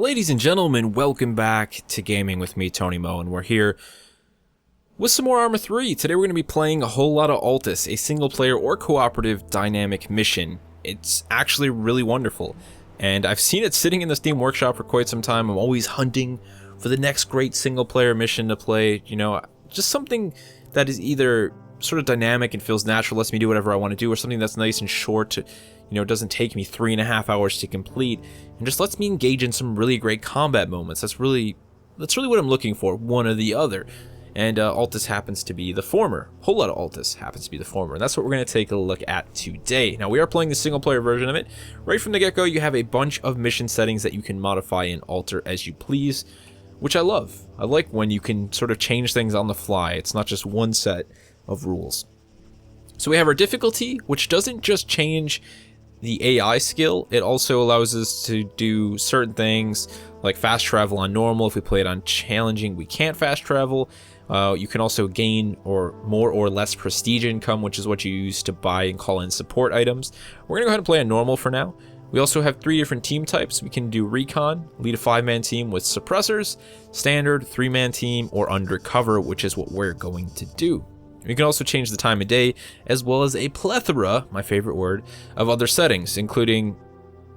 Ladies and gentlemen, welcome back to Gaming with me, Tony Mo, and we're here with some more Arma 3. Today we're going to be playing a whole lot of Altis, a single-player or cooperative dynamic mission. It's actually really wonderful, and I've seen it sitting in the Steam Workshop for quite some time. I'm always hunting for the next great single-player mission to play, you know, just something that is either sort of dynamic and feels natural, lets me do whatever I want to do, or something that's nice and short, doesn't take me 3.5 hours to complete, and just lets me engage in some really great combat moments. That's really what I'm looking for, one or the other. And Altis happens to be the former. A whole lot of Altis happens to be the former, and that's what we're going to take a look at today. Now, we are playing the single-player version of it. Right from the get-go, you have a bunch of mission settings that you can modify and alter as you please, which I love. I like when you can sort of change things on the fly. It's not just one set of rules. So we have our difficulty, which doesn't just change the AI skill, it also allows us to do certain things like fast travel on normal. If we play it on challenging, we can't fast travel. You can also gain more or less prestige income, which is what you use to buy and call in support items. We're gonna go ahead and play on normal for now. We also have 3 different team types. We can do recon, lead a 5-man team with suppressors, standard, 3-man team, or undercover, which is what we're going to do. You can also change the time of day, as well as a plethora, my favorite word, of other settings, including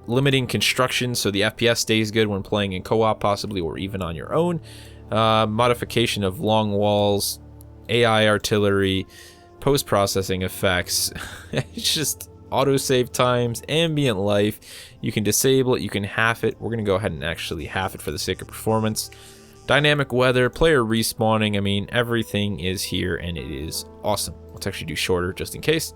limiting construction so the FPS stays good when playing in co-op possibly, or even on your own, modification of long walls, AI artillery, post-processing effects, it's just autosave times, ambient life. You can disable it, you can half it. We're going to go ahead and actually half it for the sake of performance. Dynamic weather, player respawning, I mean, everything is here and it is awesome. Let's actually do shorter just in case.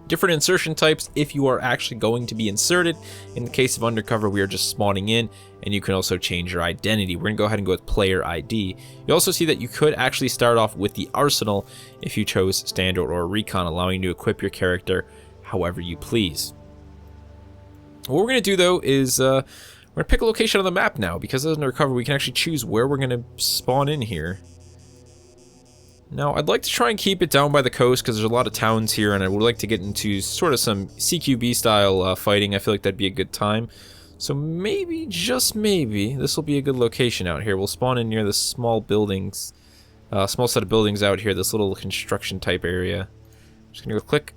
Different insertion types if you are actually going to be inserted. In the case of undercover, we are just spawning in, and you can also change your identity. We're going to go ahead and go with player ID. You also see that you could actually start off with the arsenal if you chose standard or recon, allowing you to equip your character however you please. What we're going to do though is we're going to pick a location on the map now, because as undercover we can actually choose where we're going to spawn in here. Now, I'd like to try and keep it down by the coast because there's a lot of towns here, and I would like to get into sort of some CQB style fighting. I feel like that'd be a good time. So maybe, just maybe, this will be a good location out here. We'll spawn in near the small buildings, small set of buildings out here, this little construction type area. Just going to go click.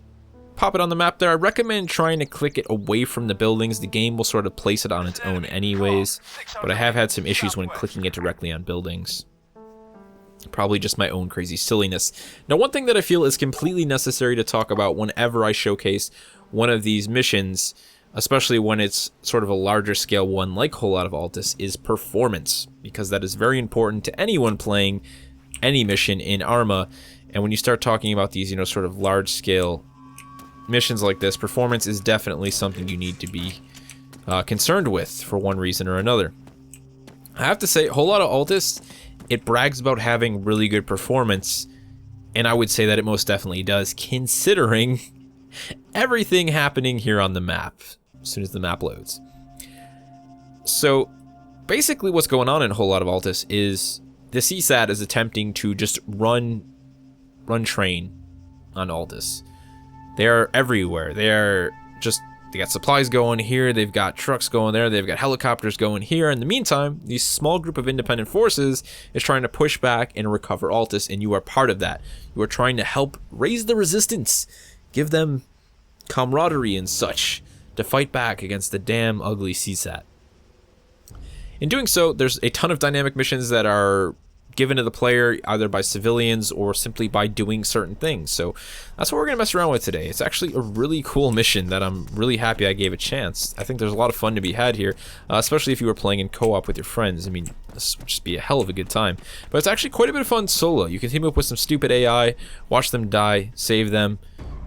Pop it on the map there. I recommend trying to click it away from the buildings. The game will sort of place it on its own anyways, but I have had some issues when clicking it directly on buildings. Probably just my own crazy silliness. Now, one thing that I feel is completely necessary to talk about whenever I showcase one of these missions, especially when it's sort of a larger scale one like Whole Lot of Altis, is performance, because that is very important to anyone playing any mission in Arma. And when you start talking about these, sort of large scale missions like this, performance is definitely something you need to be concerned with for one reason or another. I have to say, Whole Lot of Altis, it brags about having really good performance, and I would say that it most definitely does, considering everything happening here on the map as soon as the map loads. So basically what's going on in Whole Lot of Altis is the CSAT is attempting to just run train on Altis. They're everywhere. They got supplies going here, they've got trucks going there, they've got helicopters going here. In the meantime, these small group of independent forces is trying to push back and recover Altis, and you are part of that. You are trying to help raise the resistance, give them camaraderie and such, to fight back against the damn ugly CSAT. In doing so, there's a ton of dynamic missions that are given to the player either by civilians or simply by doing certain things. So that's what we're going to mess around with today. It's actually a really cool mission that I'm really happy I gave a chance. I think there's a lot of fun to be had here, especially if you were playing in co-op with your friends. I mean, this would just be a hell of a good time. But it's actually quite a bit of fun solo. You can team up with some stupid AI, watch them die, save them,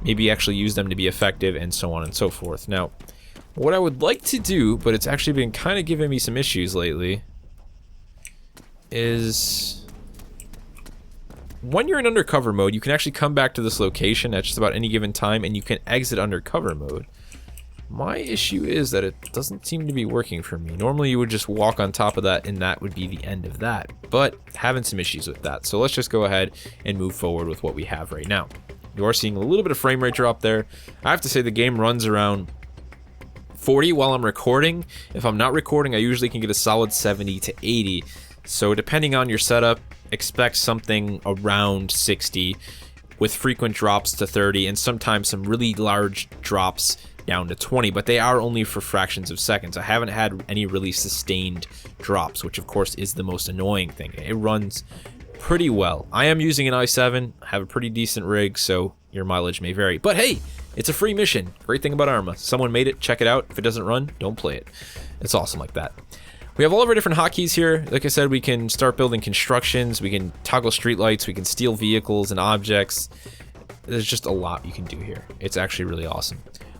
maybe actually use them to be effective, and so on and so forth. Now, what I would like to do, but it's actually been kind of giving me some issues lately, is when you're in undercover mode, you can actually come back to this location at just about any given time, and you can exit undercover mode. My issue is that it doesn't seem to be working for me. Normally you would just walk on top of that and that would be the end of that, but having some issues with that. So let's just go ahead and move forward with what we have right now. You are seeing a little bit of frame rate drop there. I have to say the game runs around 40 while I'm recording. If I'm not recording, I usually can get a solid 70 to 80. So depending on your setup, expect something around 60 with frequent drops to 30 and sometimes some really large drops down to 20, but they are only for fractions of seconds. I haven't had any really sustained drops, which of course is the most annoying thing. It runs pretty well. I am using an i7, have a pretty decent rig, so your mileage may vary. But hey, it's a free mission. Great thing about Arma. Someone made it, check it out. If it doesn't run, don't play it. It's awesome like that. We have all of our different hotkeys here. Like I said, we can start building constructions, we can toggle streetlights, we can steal vehicles and objects. There's just a lot you can do here. It's actually really awesome.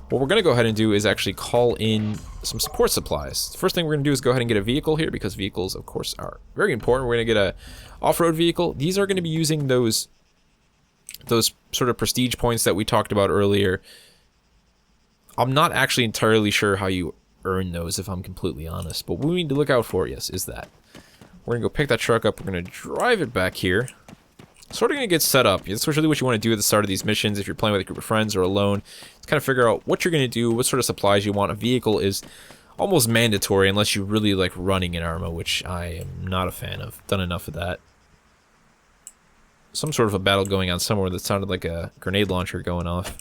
What we're going to go ahead and do is actually call in some support supplies. The first thing we're going to do is go ahead and get a vehicle here, because vehicles, of course, are very important. We're going to get a off-road vehicle. These are going to be using those sort of prestige points that we talked about earlier. I'm not actually entirely sure how you earn those, if I'm completely honest, but what we need to look out for, yes, is that. We're going to go pick that truck up. We're going to drive it back here. Sort of going to get set up. That's really what you want to do at the start of these missions if you're playing with a group of friends or alone. It's kind of figure out what you're going to do, what sort of supplies you want. A vehicle is almost mandatory unless you really like running in Arma, which I am not a fan of. Done enough of that. Some sort of a battle going on somewhere that sounded like a grenade launcher going off.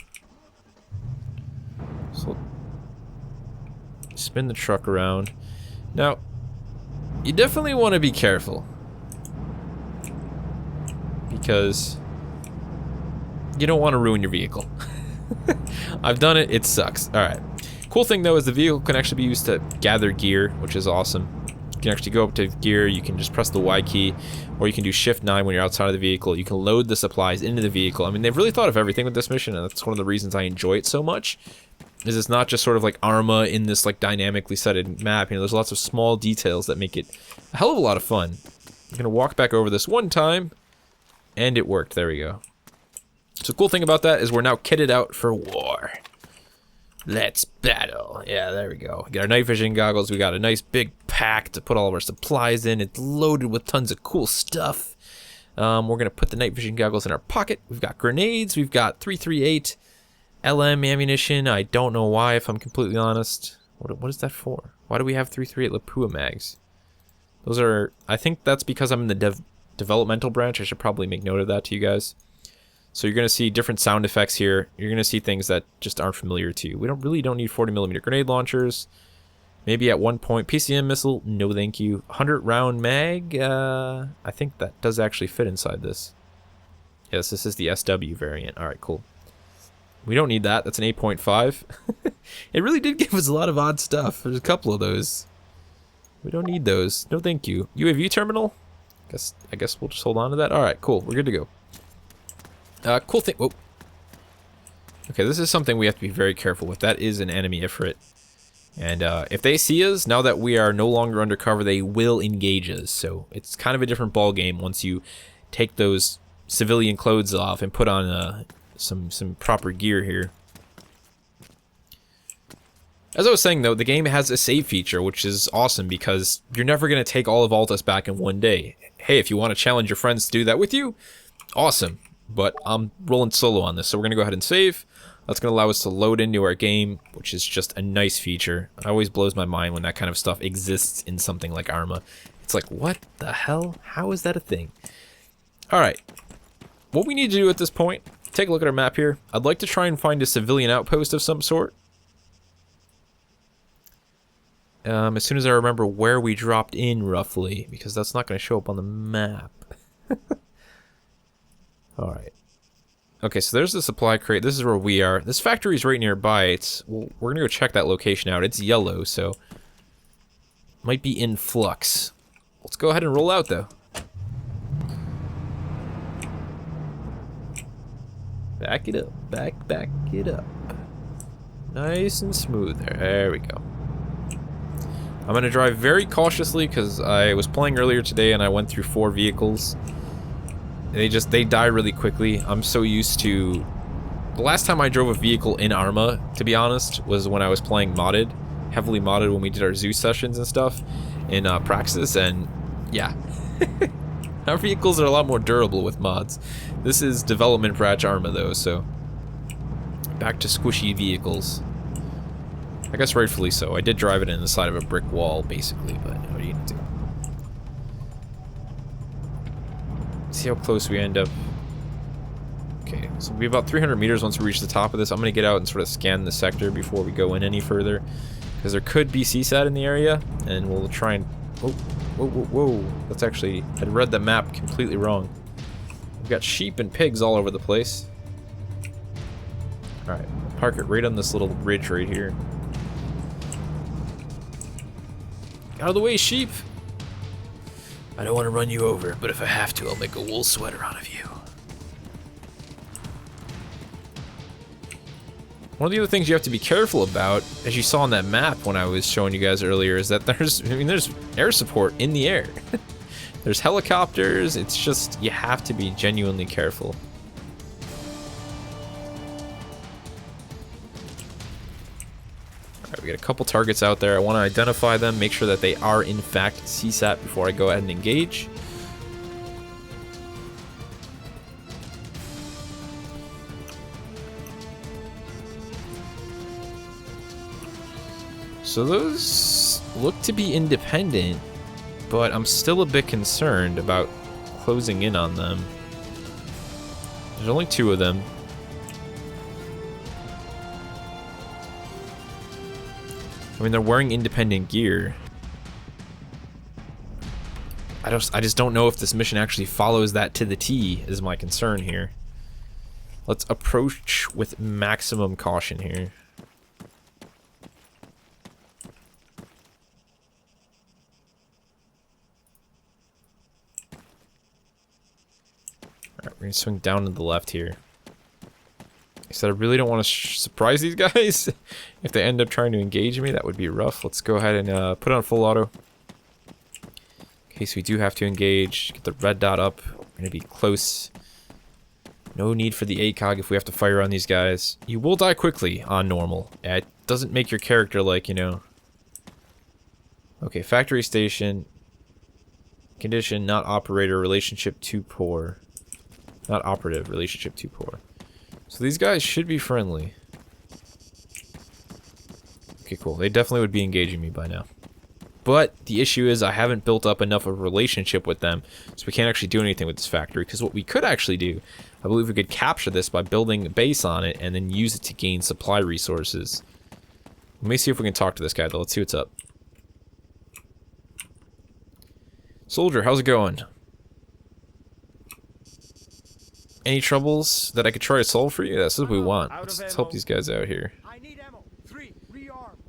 So spin the truck around. Now, you definitely want to be careful, because you don't want to ruin your vehicle. I've done it, it sucks. Alright. Cool thing though is the vehicle can actually be used to gather gear, which is awesome. You can actually go up to gear, you can just press the Y key, or you can do Shift 9 when you're outside of the vehicle. You can load the supplies into the vehicle. I mean, they've really thought of everything with this mission, and that's one of the reasons I enjoy it so much. Is it's not just sort of like Arma in this like dynamically setted map. You know, there's lots of small details that make it a hell of a lot of fun. I'm gonna walk back over this one time, and it worked. There we go. So the cool thing about that is we're now kitted out for war. Let's battle. Yeah, there we go. We got our night vision goggles. We got a nice big pack to put all of our supplies in. It's loaded with tons of cool stuff. We're gonna put the night vision goggles in our pocket. We've got grenades. We've got 338 LM ammunition. I don't know why, if I'm completely honest. What is that for? Why do we have 338 Lapua mags? Those are, I think that's because I'm in the developmental branch. I should probably make note of that to you guys. So you're going to see different sound effects here. You're going to see things that just aren't familiar to you. We don't need 40mm grenade launchers. Maybe at one point, PCM missile, no thank you. 100 round mag, I think that does actually fit inside this. Yes, this is the SW variant. Alright, cool. We don't need that. That's an 8.5. It really did give us a lot of odd stuff. There's a couple of those. We don't need those. No thank you. UAV terminal? I guess we'll just hold on to that. Alright, cool. We're good to go. Cool thing. Whoa. Okay, this is something we have to be very careful with. That is an enemy Ifrit. And if they see us, now that we are no longer undercover, they will engage us. So it's kind of a different ball game once you take those civilian clothes off and put on some proper gear here. As I was saying though, the game has a save feature, which is awesome because you're never going to take all of Altis back in one day. Hey, if you want to challenge your friends to do that with you, awesome. But I'm rolling solo on this, so we're going to go ahead and save. That's going to allow us to load into our game, which is just a nice feature. It always blows my mind when that kind of stuff exists in something like Arma. It's like, what the hell? How is that a thing? Alright. What we need to do at this point, take a look at our map here. I'd like to try and find a civilian outpost of some sort. As soon as I remember where we dropped in, roughly, because that's not going to show up on the map. Alright. Okay, so there's the supply crate. This is where we are. This factory is right nearby. We're going to go check that location out. It's yellow, so might be in flux. Let's go ahead and roll out, though. Back it up. Back it up. Nice and smooth there. There we go. I'm going to drive very cautiously because I was playing earlier today and I went through 4 vehicles. They die really quickly. I'm so used to... The last time I drove a vehicle in Arma, to be honest, was when I was playing modded. Heavily modded when we did our Zeus sessions and stuff in Praxis, and yeah. Our vehicles are a lot more durable with mods. This is development branch Arma though, so... Back to squishy vehicles. I guess rightfully so. I did drive it in the side of a brick wall, basically, but what are you gonna do? See how close we end up. Okay, so we'll be about 300 meters once we reach the top of this. I'm gonna get out and sort of scan the sector before we go in any further, because there could be CSAT in the area, and we'll try and... Oh, whoa, whoa, whoa. That's actually... I read the map completely wrong. We've got sheep and pigs all over the place. Alright, park it right on this little ridge right here. Out of the way, sheep! I don't want to run you over, but if I have to, I'll make a wool sweater out of you. One of the other things you have to be careful about, as you saw on that map when I was showing you guys earlier, is that there's air support in the air. There's helicopters, it's just, you have to be genuinely careful. Alright, we got a couple targets out there. I want to identify them, make sure that they are in fact CSAT before I go ahead and engage. So those look to be independent, but I'm still a bit concerned about closing in on them. There's only 2 of them. I mean, they're wearing independent gear. I just don't know if this mission actually follows that to the T, is my concern here. Let's approach with maximum caution here. Alright, we're gonna swing down to the left here. I said I really don't want to surprise these guys. If they end up trying to engage me, that would be rough. Let's go ahead and put on full auto. In case we do have to engage. Get the red dot up. We're gonna be close. No need for the ACOG if we have to fire on these guys. You will die quickly on normal. It doesn't make your character like, you know... Okay, factory station. Condition, not operator, relationship too poor. Not operative, relationship too poor. So these guys should be friendly. Okay, cool. They definitely would be engaging me by now. But the issue is I haven't built up enough of a relationship with them, so we can't actually do anything with this factory. Because what we could actually do, I believe we could capture this by building a base on it and then use it to gain supply resources. Let me see if we can talk to this guy, though. Let's see what's up. Soldier, how's it going? Any troubles that I could try to solve for you? That's what we want. Let's help these guys out here.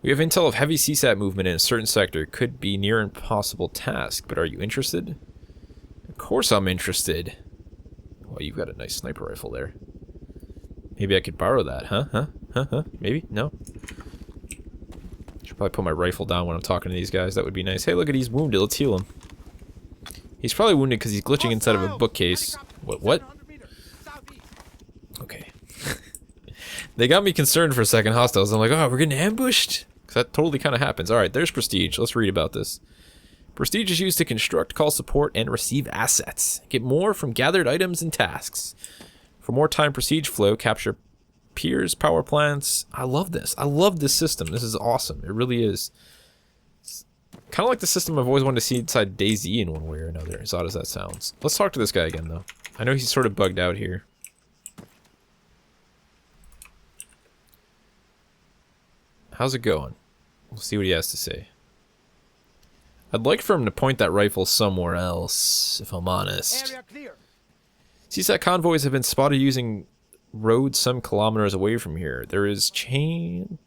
We have intel of heavy CSAT movement in a certain sector. Could be near impossible task, but are you interested? Of course I'm interested. Well, you've got a nice sniper rifle there. Maybe I could borrow that, huh? Maybe? No? Should probably put my rifle down when I'm talking to these guys. That would be nice. Hey, look at, he's wounded. Let's heal him. He's probably wounded because he's glitching inside of a bookcase. What? Okay. They got me concerned for a second, hostiles. I'm like, oh, we're getting ambushed? Because that totally kind of happens. Alright, there's Prestige. Let's read about this. Prestige is used to construct, call support, and receive assets. Get more from gathered items and tasks. For more time Prestige flow, capture piers, power plants. I love this. I love this system. This is awesome. It really is. It's kind of like the system I've always wanted to see inside DayZ in one way or another, as odd as that sounds. Let's talk to this guy again, though. I know he's sort of bugged out here. How's it going? We'll see what he has to say. I'd like for him to point that rifle somewhere else, if I'm honest. CSAT convoys have been spotted using roads some kilometers away from here. There is change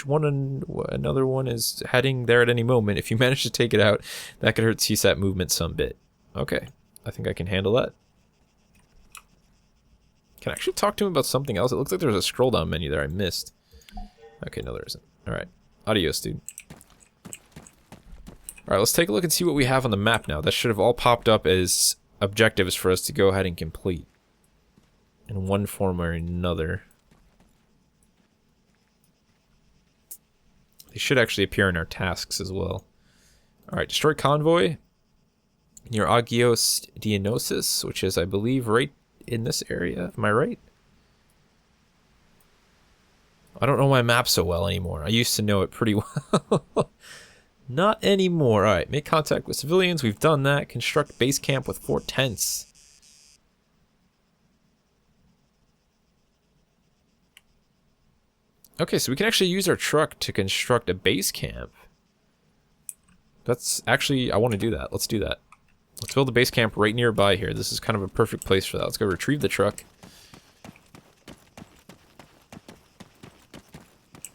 one and another one is heading there at any moment. If you manage to take it out, that could hurt CSAT movement some bit. Okay, I think I can handle that. Can I actually talk to him about something else? It looks like there's a scroll down menu there I missed. Okay, no there isn't. Alright. Adios, dude. Alright, let's take a look and see what we have on the map now. That should have all popped up as objectives for us to go ahead and complete. In one form or another. They should actually appear in our tasks as well. Alright, destroy convoy near Agios Dionysos, which is, I believe, right in this area. Am I right? I don't know my map so well anymore. I used to know it pretty well. Not anymore. Alright, make contact with civilians. We've done that. Construct base camp with 4 tents. Okay, so we can actually use our truck to construct a base camp. That's actually, I want to do that. Let's do that. Let's build a base camp right nearby here. This is kind of a perfect place for that. Let's go retrieve the truck.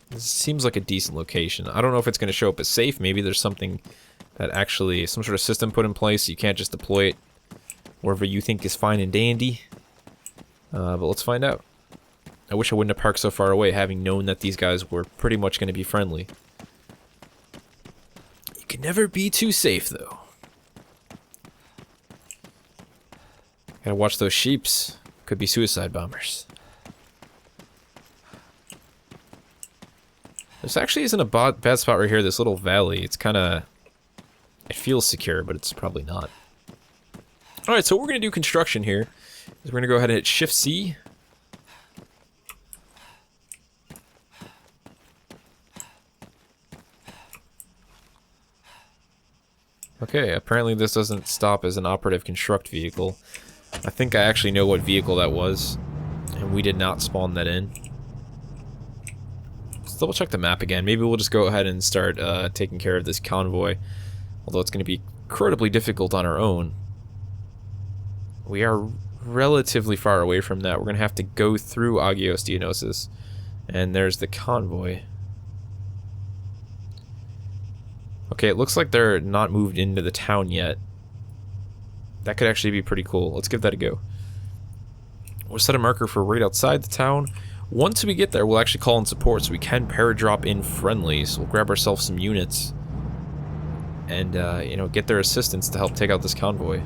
This seems like a decent location. I don't know if it's going to show up as safe. Maybe there's something that actually, some sort of system put in place. You can't just deploy it wherever you think is fine and dandy. But let's find out. I wish I wouldn't have parked so far away, having known that these guys were pretty much going to be friendly. You can never be too safe, though. Gotta watch those sheeps. Could be suicide bombers. This actually isn't a bad spot right here, this little valley. It's kind of... It feels secure, but it's probably not. Alright, so what we're going to do construction here is we're going to go ahead and hit Shift-C. Okay, apparently this doesn't stop as an operative construct vehicle. I think I actually know what vehicle that was, and we did not spawn that in. Let's double check the map again. Maybe we'll just go ahead and start taking care of this convoy, although it's going to be incredibly difficult on our own. We are relatively far away from that. We're going to have to go through Agios Dionysos, and there's the convoy. Okay, it looks like they're not moved into the town yet. That could actually be pretty cool. Let's give that a go. We'll set a marker for right outside the town. Once we get there, we'll actually call in support so we can paradrop in friendlies. We'll grab ourselves some units and, you know, get their assistance to help take out this convoy.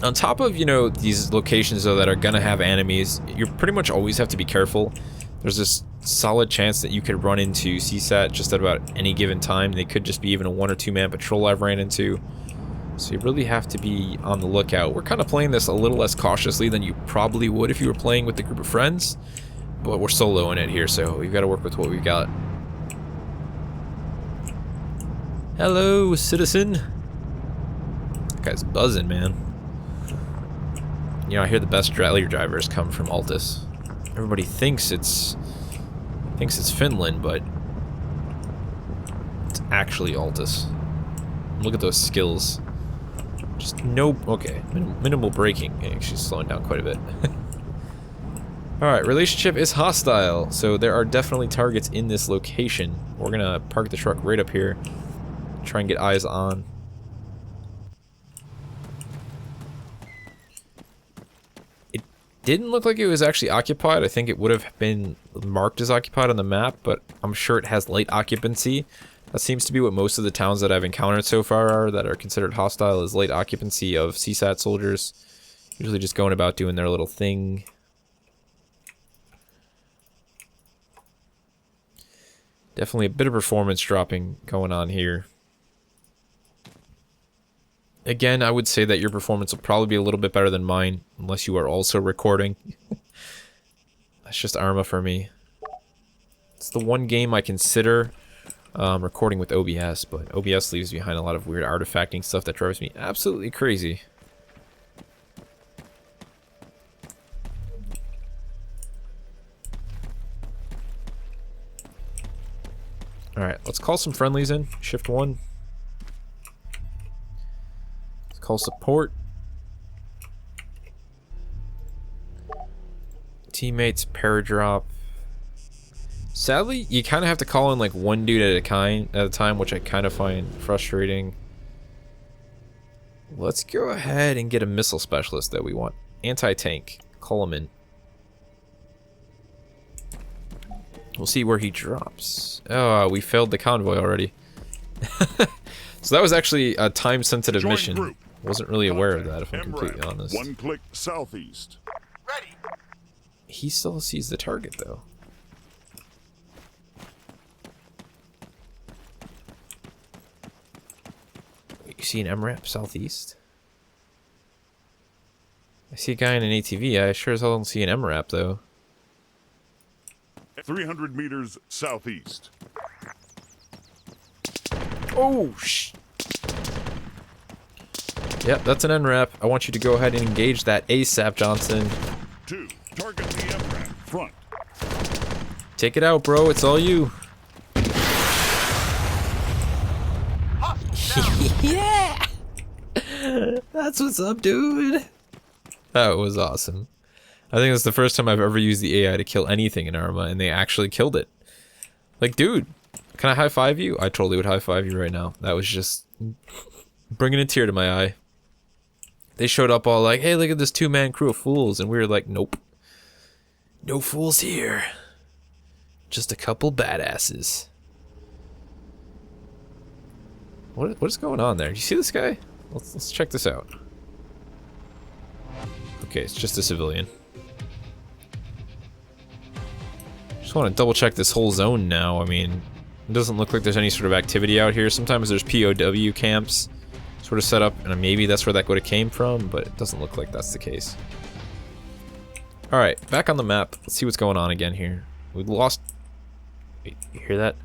On top of, you know, these locations, though, that are gonna have enemies, you pretty much always have to be careful. There's this solid chance that you could run into CSAT just at about any given time. They could just be even a 1 or 2 man patrol I've ran into. So you really have to be on the lookout. We're kind of playing this a little less cautiously than you probably would if you were playing with a group of friends. But we're soloing it here, so we've got to work with what we've got. Hello, citizen. That guy's buzzing, man. You know, I hear the best rally drivers come from Altis. Everybody thinks it's Finland, but it's actually Altis. Look at those skills. Just no... Okay, minimal braking. Yeah, she's slowing down quite a bit. Alright, relationship is hostile, so there are definitely targets in this location. We're gonna park the truck right up here. Try and get eyes on. Didn't look like it was actually occupied. I think it would have been marked as occupied on the map, but I'm sure it has light occupancy. That seems to be what most of the towns that I've encountered so far are, that are considered hostile, is light occupancy of CSAT soldiers. Usually just going about doing their little thing. Definitely a bit of performance dropping going on here. Again, I would say that your performance will probably be a little bit better than mine, unless you are also recording. That's just Arma for me. It's the one game I consider recording with OBS, but OBS leaves behind a lot of weird artifacting stuff that drives me absolutely crazy. Alright, let's call some friendlies in. Shift 1. Call support. Teammates paradrop. Sadly, you kind of have to call in like one dude at a time, which I kind of find frustrating. Let's go ahead and get a missile specialist that we want. Anti-tank. Call him in. We'll see where he drops. Oh, we failed the convoy already. So that was actually a time-sensitive mission. Group. Wasn't really aware of that, if I'm completely honest. 1 click southeast. Ready. He still sees the target, though. You see an MRAP southeast? I see a guy in an ATV. I sure as hell don't see an MRAP though. 300 meters southeast. Oh, Yep, that's an NRAP. I want you to go ahead and engage that ASAP, Johnson. 2. Target the MRAP. Front. Take it out, bro. It's all you. Yeah! That's what's up, dude. That was awesome. I think that's the first time I've ever used the AI to kill anything in Arma, and they actually killed it. Like, dude, can I high-five you? I totally would high-five you right now. That was just bringing a tear to my eye. They showed up all like, hey, look at this two-man crew of fools, and we were like, nope. No fools here. Just a couple badasses. What is going on there? Do you see this guy? Let's check this out. Okay, it's just a civilian. Just want to double check this whole zone now. I mean, it doesn't look like there's any sort of activity out here. Sometimes there's POW camps sort of set up, and maybe that's where that would have came from, but it doesn't look like that's the case. Alright, back on the map. Let's see what's going on again here. We lost... Wait, you hear that?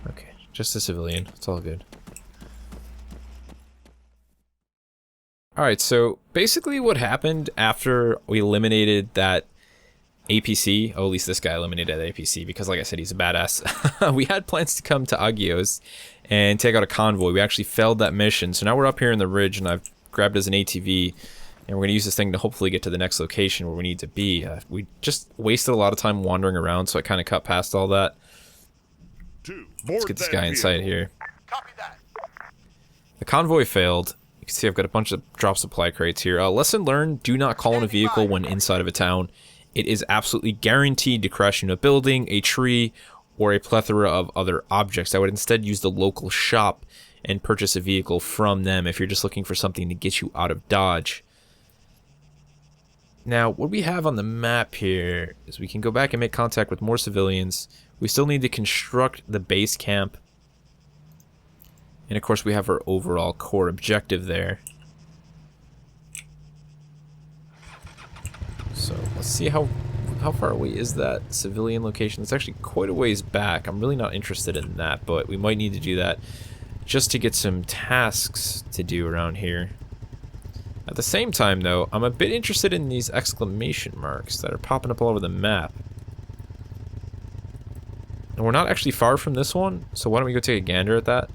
Okay, just a civilian. It's all good. Alright, so basically what happened after we eliminated that APC, oh, at least this guy eliminated that APC because, like I said, he's a badass. We had plans to come to Agios and take out a convoy. We actually failed that mission, so now we're up here in the ridge, and I've grabbed as an ATV, and we're going to use this thing to hopefully get to the next location where we need to be. We just wasted a lot of time wandering around, so I kind of cut past all that. Let's get this guy inside here. Copy that. The convoy failed. You can see I've got a bunch of drop supply crates here. Lesson learned, do not call in a vehicle when inside of a town. It is absolutely guaranteed to crash into a building, a tree, or a plethora of other objects. I would instead use the local shop and purchase a vehicle from them if you're just looking for something to get you out of Dodge. Now, what we have on the map here is we can go back and make contact with more civilians. We still need to construct the base camp. And of course we have our overall core objective there. So let's see how far away is that civilian location. It's actually quite a ways back. I'm really not interested in that, but we might need to do that just to get some tasks to do around here. At the same time though, I'm a bit interested in these exclamation marks that are popping up all over the map. And we're not actually far from this one, so why don't we go take a gander at that?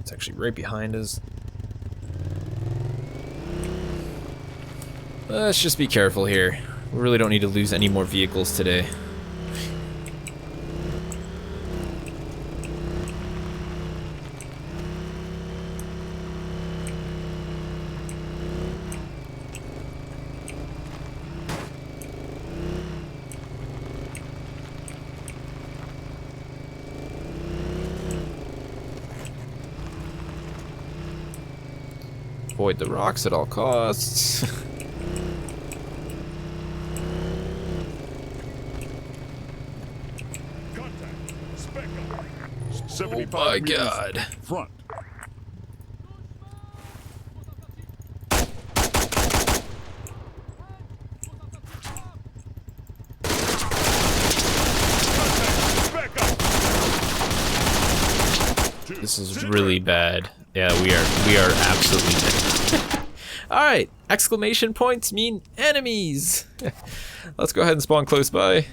It's actually right behind us. Let's just be careful here. We really don't need to lose any more vehicles today. Avoid the rocks at all costs. Contact. Spec up. Oh 75 my meters god. Front. Spec up. This is really bad. Yeah, we are absolutely dead. Alright, exclamation points mean enemies! Let's go ahead and spawn close by.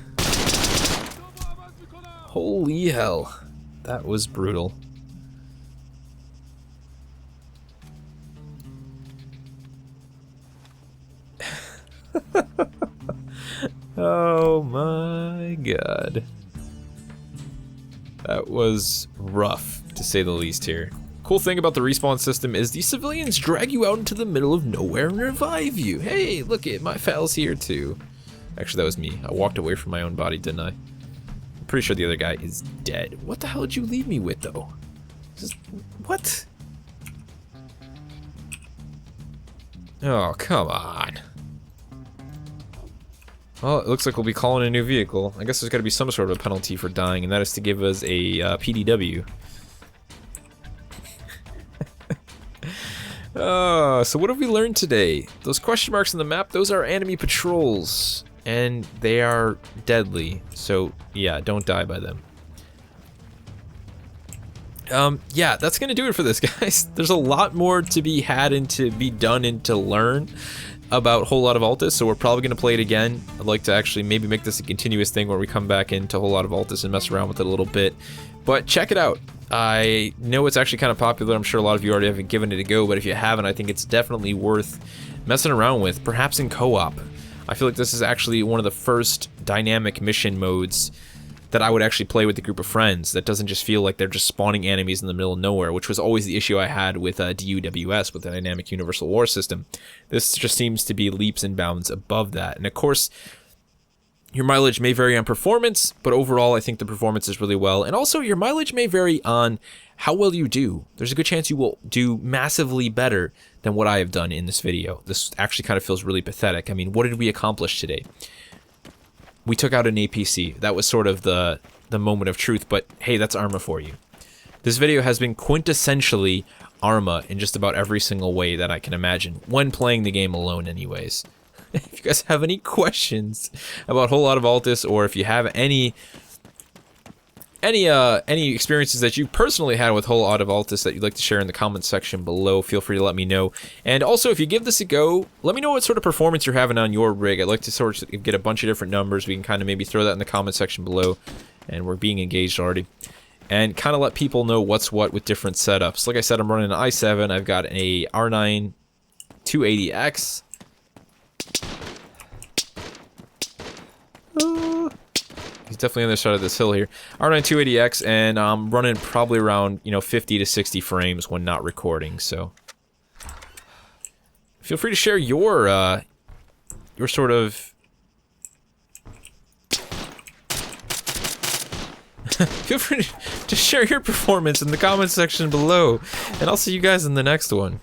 Holy hell. That was brutal. Oh my god. That was rough, to say the least here. Cool thing about the respawn system is the civilians drag you out into the middle of nowhere and revive you. Hey, look it, my pal's here too. Actually, that was me. I walked away from my own body, didn't I? I'm pretty sure the other guy is dead. What the hell did you leave me with, though? Just, what? Oh, come on. Well, it looks like we'll be calling a new vehicle. I guess there's got to be some sort of a penalty for dying, and that is to give us a PDW. So what have we learned today? Those question marks on the map, those are enemy patrols, and they are deadly. So yeah, don't die by them. Yeah, that's gonna do it for this, guys. There's a lot more to be had and to be done and to learn about a whole lot of Altis, so we're probably gonna play it again. I'd like to actually maybe make this a continuous thing where we come back into a whole lot of Altis and mess around with it a little bit. But check it out. I know it's actually kind of popular. I'm sure a lot of you already have given it a go, but if you haven't, I think it's definitely worth messing around with, perhaps in co-op. I feel like this is actually one of the first dynamic mission modes that I would actually play with a group of friends that doesn't just feel like they're just spawning enemies in the middle of nowhere, which was always the issue I had with DUWS, with the Dynamic Universal War System. This just seems to be leaps and bounds above that. And of course, your mileage may vary on performance, but overall I think the performance is really well. And also your mileage may vary on how well you do. There's a good chance you will do massively better than what I have done in this video. This actually kind of feels really pathetic. I mean, what did we accomplish today? We took out an APC. That was sort of the moment of truth, but hey, that's Arma for you. This video has been quintessentially Arma in just about every single way that I can imagine, when playing the game alone anyways. If you guys have any questions about a whole lot of Altis, or if you have any experiences that you personally had with whole lot of Altis that you'd like to share in the comments section below, feel free to let me know. And also, if you give this a go, let me know what sort of performance you're having on your rig. I'd like to sort of get a bunch of different numbers. We can kind of maybe throw that in the comment section below, and we're being engaged already. And kind of let people know what's what with different setups. Like I said, I'm running an i7. I've got a R9 280X. He's definitely on the other side of this hill here. R9 280X, and I'm running probably around, 50 to 60 frames when not recording, so feel free to share your sort of feel free to share your performance in the comments section below, and I'll see you guys in the next one.